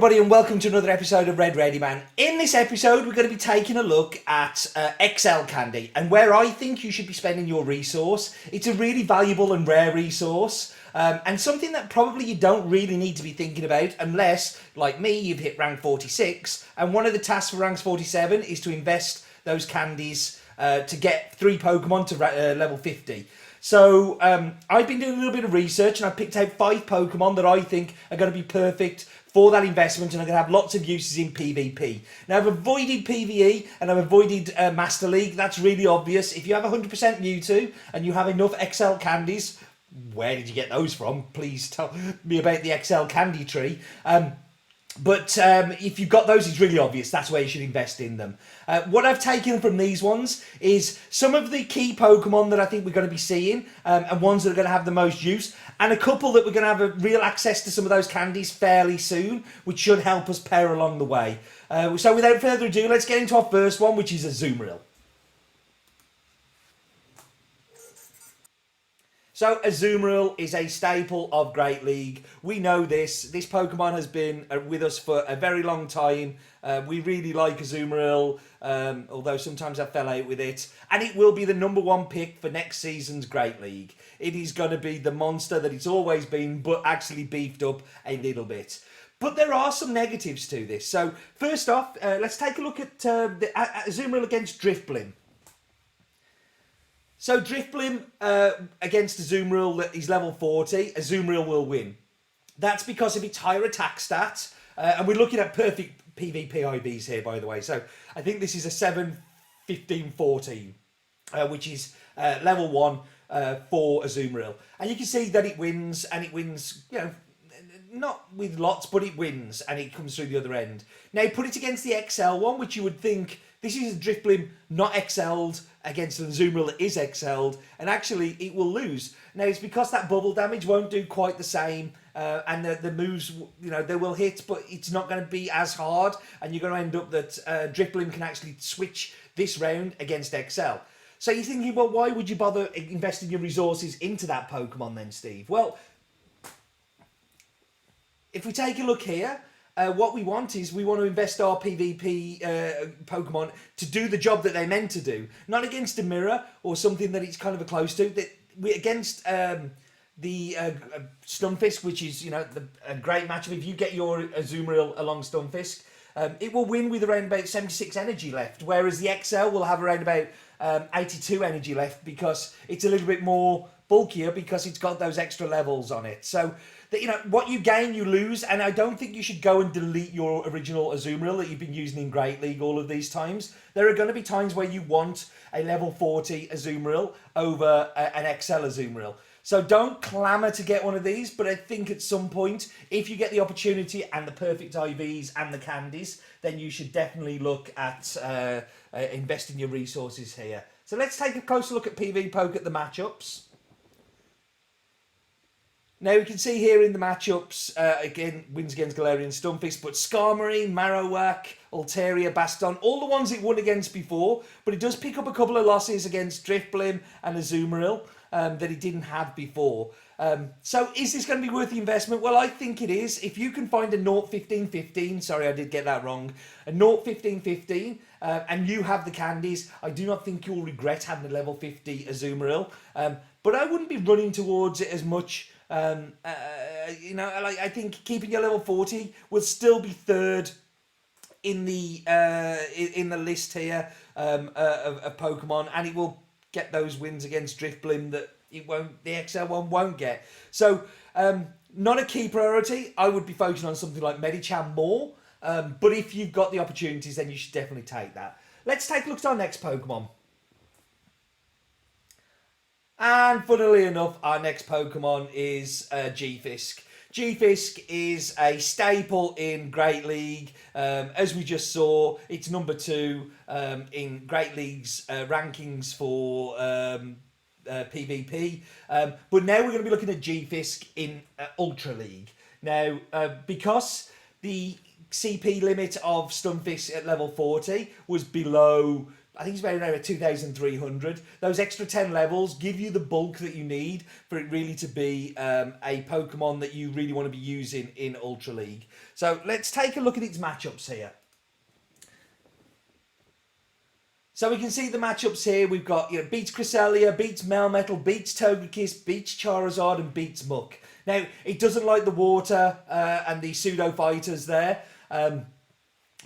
everybody, and welcome to another episode of RedReadyman. In this episode, we're going to be taking a look at XL Candy and where I think you should be spending your resource. It's a really valuable and rare resource, and something that probably you don't really need to be thinking about unless, like me, you've hit rank 46, and one of the tasks for ranks 47 is to invest those candies to get 3 Pokemon to level 50. So I've been doing a little bit of research and I've picked out 5 Pokemon that I think are going to be perfect for that investment and are going to have lots of uses in PvP. Now, I've avoided PvE and I've avoided Master League. That's really obvious. If you have 100% Mewtwo and you have enough XL Candies, where did you get those from? Please tell me about the XL Candy tree. But if you've got those, it's really obvious. That's where you should invest in them. What I've taken from these ones is some of the key Pokemon that I think we're going to be seeing and ones that are going to have the most use, and a couple that we're going to have a real access to some of those candies fairly soon, which should help us pair along the way. So without further ado, let's get into our first one, which is Azumarill. So Azumarill is a staple of Great League. We know this. This Pokemon has been with us for a very long time. We really like Azumarill, although sometimes I fell out with it. And it will be the #1 pick for next season's Great League. It is going to be the monster that it's always been, but actually beefed up a little bit. But there are some negatives to this. So first off, let's take a look at the Azumarill against Blim. So Blim against Azumarill that is level 40, Azumarill will win. That's because of its higher attack stat, and we're looking at perfect PvP IVs here, by the way. So I think this is a 7, 15, 14, which is level 1 for Azumarill. And you can see that it wins, and it wins, you know, not with lots, but it wins, and it comes through the other end. Now, put it against the XL one, which you would think, this is a Blim not XL'd against an Azumarill that is XL'd, and actually it will lose. Now, it's because that bubble damage won't do quite the same, and the moves, you know, they will hit, but it's not going to be as hard, and you're going to end up that Blim can actually switch this round against XL. So you're thinking, well, why would you bother investing your resources into that Pokemon then, Steve? Well, if we take a look here, what we want is we want to invest our PvP Pokemon to do the job that they're meant to do. Not against a mirror or something that it's kind of a close to. That we against the Stunfisk, which is, you know, a great matchup. If you get your Azumarill along Stunfisk, it will win with around about 76 energy left. Whereas the XL will have around about 82 energy left because it's a little bit more bulkier because it's got those extra levels on it. So that, you know, what you gain, you lose, and I don't think you should go and delete your original Azumarill that you've been using in Great League all of these times. There are going to be times where you want a level 40 Azumarill over an XL Azumarill. So don't clamour to get one of these, but I think at some point, if you get the opportunity and the perfect IVs and the candies, then you should definitely look at investing your resources here. So let's take a closer look at PvPoke at the matchups. Now, we can see here in the matchups, again, wins against Galerian Stunfisk, but Skarmory, Marowak, Altaria, Baston, all the ones it won against before, but it does pick up a couple of losses against Blim and Azumarill that it didn't have before. So is this going to be worth the investment? Well, I think it is. If you can find a 0-15-15, sorry, I did get that wrong, a 0-15-15, and you have the candies, I do not think you'll regret having a level 50 Azumarill, but I wouldn't be running towards it as much. You know, like, I think keeping your level 40 will still be third in the list here of Pokemon, and it will get those wins against Blim that the XL one won't get. So not a key priority. I would be focusing on something like Medicham more, but if you've got the opportunities, then you should definitely take that. Let's take a look at our next Pokemon. And funnily enough, our next Pokemon is G-Fisk. G-Fisk is a staple in Great League. As we just saw, it's #2 in Great League's rankings for PvP. But now we're going to be looking at G-Fisk in Ultra League. Now, because the CP limit of Stunfisk at level 40 was below I think it's about 2,300. Those extra 10 levels give you the bulk that you need for it really to be a Pokemon that you really want to be using in Ultra League. So let's take a look at its matchups here. So we can see the matchups here. We've got, beats Cresselia, beats Melmetal, beats Togekiss, beats Charizard, and beats Muck. Now, it doesn't like the water and the pseudo fighters there.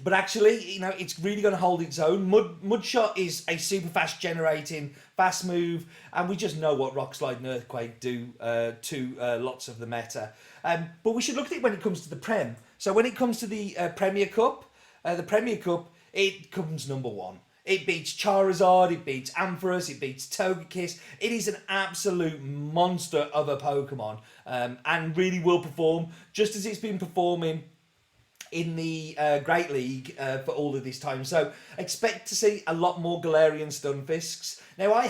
But actually, it's really going to hold its own. Mudshot is a super fast generating, fast move, and we just know what Rock Slide and Earthquake do to lots of the meta. But we should look at it when it comes to the Prem. So when it comes to the Premier Cup, it comes number one. It beats Charizard, it beats Ampharos, it beats Togekiss. It is an absolute monster of a Pokemon, and really will perform just as it's been performing in the Great League for all of this time. So expect to see a lot more Galerian Stunfisks. Now I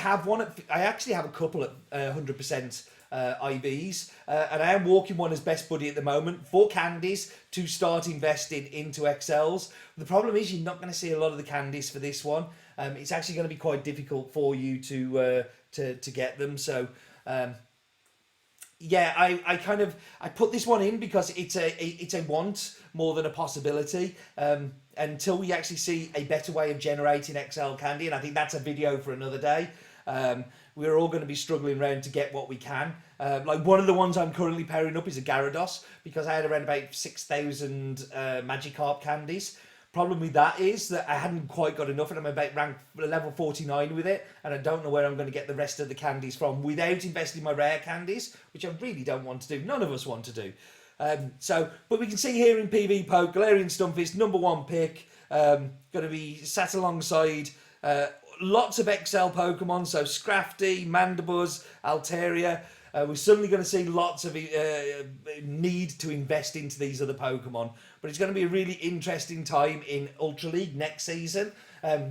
actually have a couple at 100% IVs, and I am walking one as best buddy at the moment for Candies to start investing into XLs. The problem is you're not going to see a lot of the Candies for this one. It's actually going to be quite difficult for you to get them. So yeah, I put this one in because it's a want more than a possibility. Until we actually see a better way of generating XL Candy, and I think that's a video for another day. We're all going to be struggling around to get what we can. Like one of the ones I'm currently pairing up is a Gyarados because I had around about 6,000 Magikarp candies. Problem with that is that I hadn't quite got enough, and I'm about rank level 49 with it, and I don't know where I'm going to get the rest of the candies from without investing my rare candies, which I really don't want to do. None of us want to do. But we can see here in PV Poke, Galerian Stunfisk, number one pick, going to be sat alongside lots of XL Pokemon, so Scrafty, Mandibuzz, Altaria. We're suddenly going to see lots of need to invest into these other Pokemon. But it's going to be a really interesting time in Ultra League next season,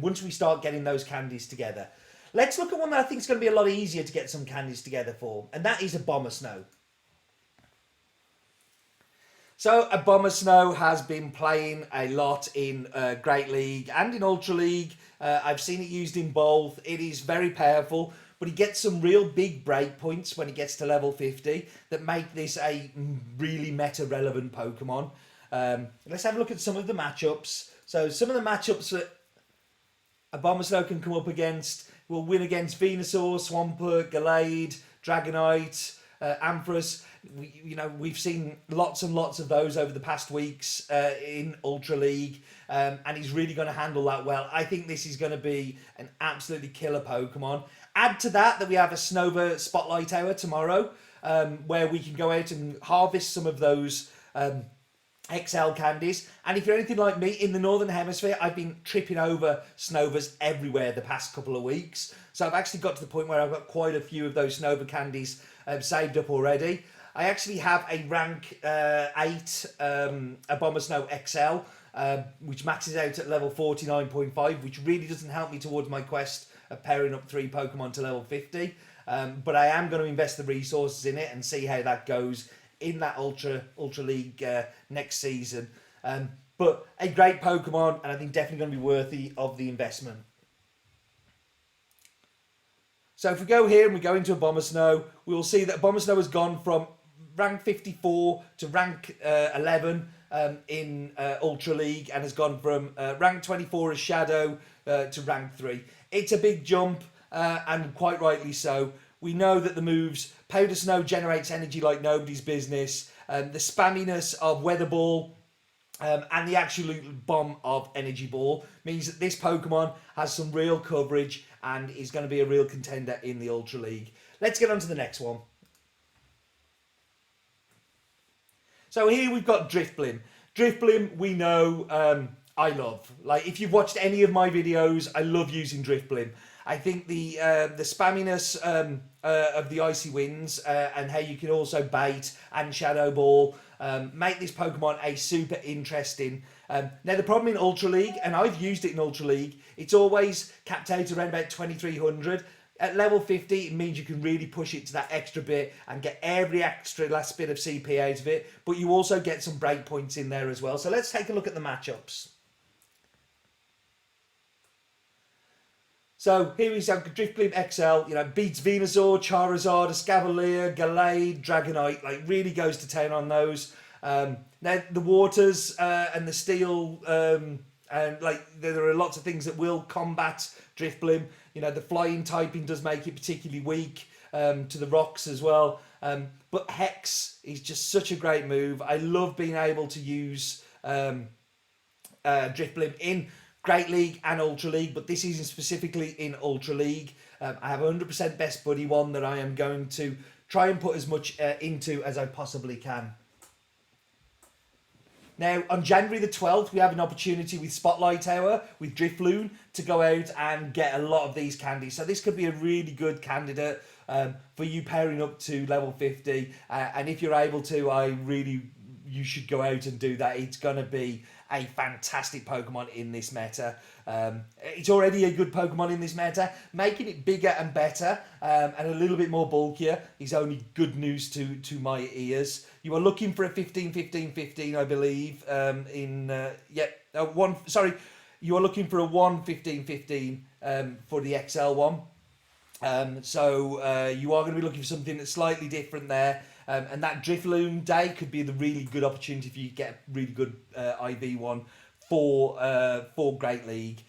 once we start getting those candies together. Let's look at one that I think is going to be a lot easier to get some candies together for, and that is a Bomber Snow. So a Bomber Snow has been playing a lot in Great League and in Ultra League. I've seen it used in both. It is very powerful, but he gets some real big break points when he gets to level 50 that make this a really meta-relevant Pokemon. Let's have a look at some of the matchups. So some of the matchups that a Bomber Snow can come up against will win against Venusaur, Swampert, Gallade, Dragonite, Ampharos. We've seen lots and lots of those over the past weeks in Ultra League, and he's really going to handle that well. I think this is going to be an absolutely killer Pokemon. Add to that we have a Snova Spotlight Hour tomorrow, where we can go out and harvest some of those XL candies. And if you're anything like me, in the Northern Hemisphere, I've been tripping over Snovas everywhere the past couple of weeks. So I've actually got to the point where I've got quite a few of those Snova candies saved up already. I actually have a rank 8 a Bomber Snow XL, which maxes out at level 49.5, which really doesn't help me towards my quest of pairing up 3 Pokemon to level 50. But I am going to invest the resources in it and see how that goes in that Ultra League next season. But a great Pokemon, and I think definitely going to be worthy of the investment. So if we go here and we go into a Bomber Snow, we will see that Bomber Snow has gone from rank 54 to rank 11 in Ultra League, and has gone from rank 24 as Shadow to rank 3. It's a big jump, and quite rightly so. We know that the moves Powder Snow generates energy like nobody's business, the spamminess of Weather Ball, and the absolute bomb of Energy Ball means that this Pokemon has some real coverage and is going to be a real contender in the Ultra League. Let's get on to the next one. So here we've got Drifblim. Drifblim, we know, I love. Like, if you've watched any of my videos, I love using Drifblim. I think the spamminess of the Icy Winds and how you can also bait and Shadow Ball make this Pokemon a super interesting. Now the problem in Ultra League, and I've used it in Ultra League, it's always capped out around about 2300. At level 50, it means you can really push it to that extra bit and get every extra last bit of CP out of it, but you also get some break points in there as well. So let's take a look at the matchups. So here is our Blim XL, you know, beats Venusaur, Charizard, Escavalier, Gallade, Dragonite, like really goes to town on those. Now the waters and the steel, and like there are lots of things that will combat Blim. You know, the flying typing does make it particularly weak to the rocks as well. But Hex is just such a great move. I love being able to use Blim in Great League and Ultra League, but this season specifically in Ultra League. I have 100% Best Buddy one that I am going to try and put as much into as I possibly can. Now, on January the 12th, we have an opportunity with Spotlight Hour, with Drifloon, to go out and get a lot of these candies. So this could be a really good candidate for you pairing up to level 50. And if you're able to, you should go out and do that. It's going to be a fantastic Pokemon in this meta. It's already a good Pokemon in this meta. Making it bigger and better and a little bit more bulkier is only good news to my ears. You are looking for a 15-15-15, I believe. You are looking for a 1-15-15 for the XL one. So you are going to be looking for something that's slightly different there. And that Drifloon day could be the really good opportunity for you to get a really good IV one for Great League.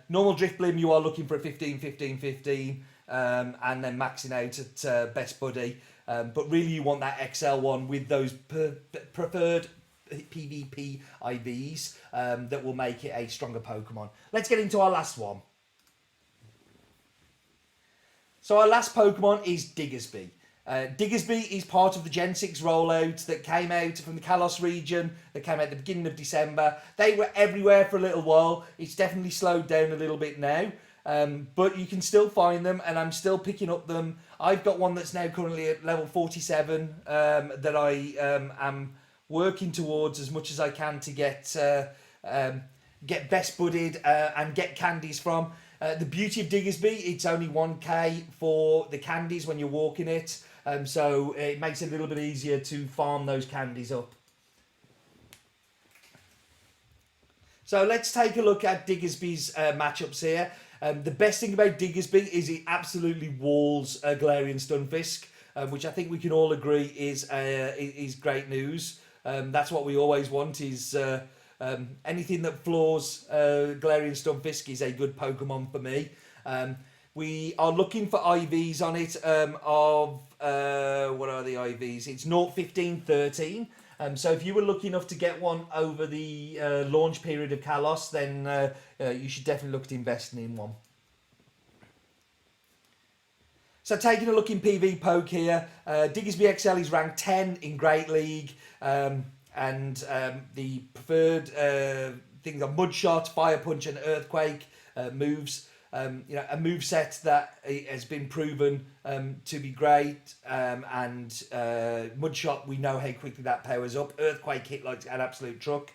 Normal Drifblim, you are looking for a 15-15-15 and then maxing out at Best Buddy. But really you want that XL one with those preferred PvP IVs that will make it a stronger Pokemon. Let's get into our last one. So our last Pokemon is Diggersby. Diggersby is part of the Gen 6 rollout that came out from the Kalos region, that came out at the beginning of December. They were everywhere for a little while. It's definitely slowed down a little bit now, but you can still find them, and I'm still picking up them. I've got one that's now currently at level 47 that I am working towards as much as I can to get best budded and get candies from. The beauty of Diggersby, it's only 1k for the candies when you're walking it. So it makes it a little bit easier to farm those candies up. So let's take a look at Diggersby's matchups here. The best thing about Diggersby is it absolutely walls Galerian Stunfisk, which I think we can all agree is great news. That's what we always want, is anything that floors Galerian Stunfisk is a good Pokemon for me. We are looking for IVs on it what are the IVs? It's 0, 15, 13. So if you were lucky enough to get one over the launch period of Kalos, then you should definitely look at investing in one. So taking a look in PV Poke here, Diggersby XL is ranked 10 in Great League, and the preferred things are Mudshot, Fire Punch and Earthquake moves. A moveset that has been proven to be great, and Mudshot, we know how quickly that powers up. Earthquake hit like an absolute truck.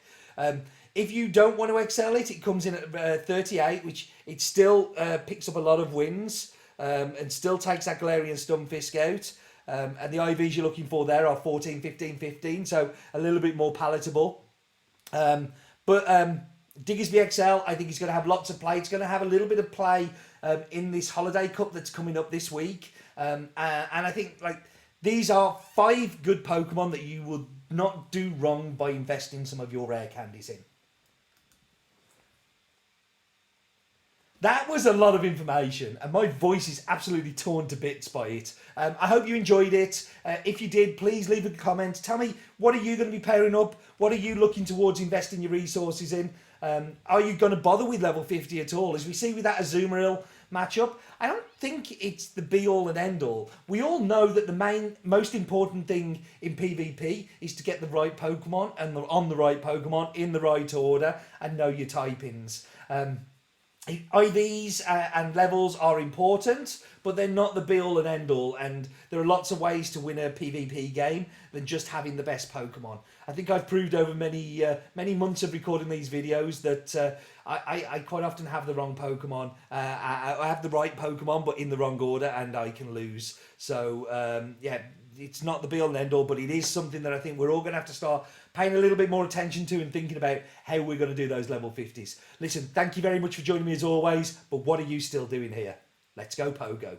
If you don't want to excel it, it comes in at 38, which it still picks up a lot of wins and still takes that Galerian Stunfisk out. And the IVs you're looking for there are 14, 15, 15, so a little bit more palatable. Diggersby XL, I think he's going to have lots of play. It's going to have a little bit of play in this Holiday Cup that's coming up this week. And I think these are 5 good Pokemon that you would not do wrong by investing some of your rare candies in. That was a lot of information, and my voice is absolutely torn to bits by it. I hope you enjoyed it. If you did, please leave a comment. Tell me, what are you going to be pairing up? What are you looking towards investing your resources in? Are you going to bother with level 50 at all? As we see with that Azumarill matchup, I don't think it's the be-all and end-all. We all know that the most important thing in PvP is to get the right Pokemon and on the right Pokemon in the right order and know your typings. IVs and levels are important, but they're not the be-all and end-all, and there are lots of ways to win a PvP game than just having the best Pokemon. I think I've proved over many months of recording these videos that I quite often have the wrong Pokemon. I have the right Pokemon, but in the wrong order, and I can lose. So, it's not the be-all and end-all, but it is something that I think we're all going to have to start paying a little bit more attention to and thinking about how we're going to do those level 50s. Listen, thank you very much for joining me as always, but what are you still doing here? Let's go Pogo.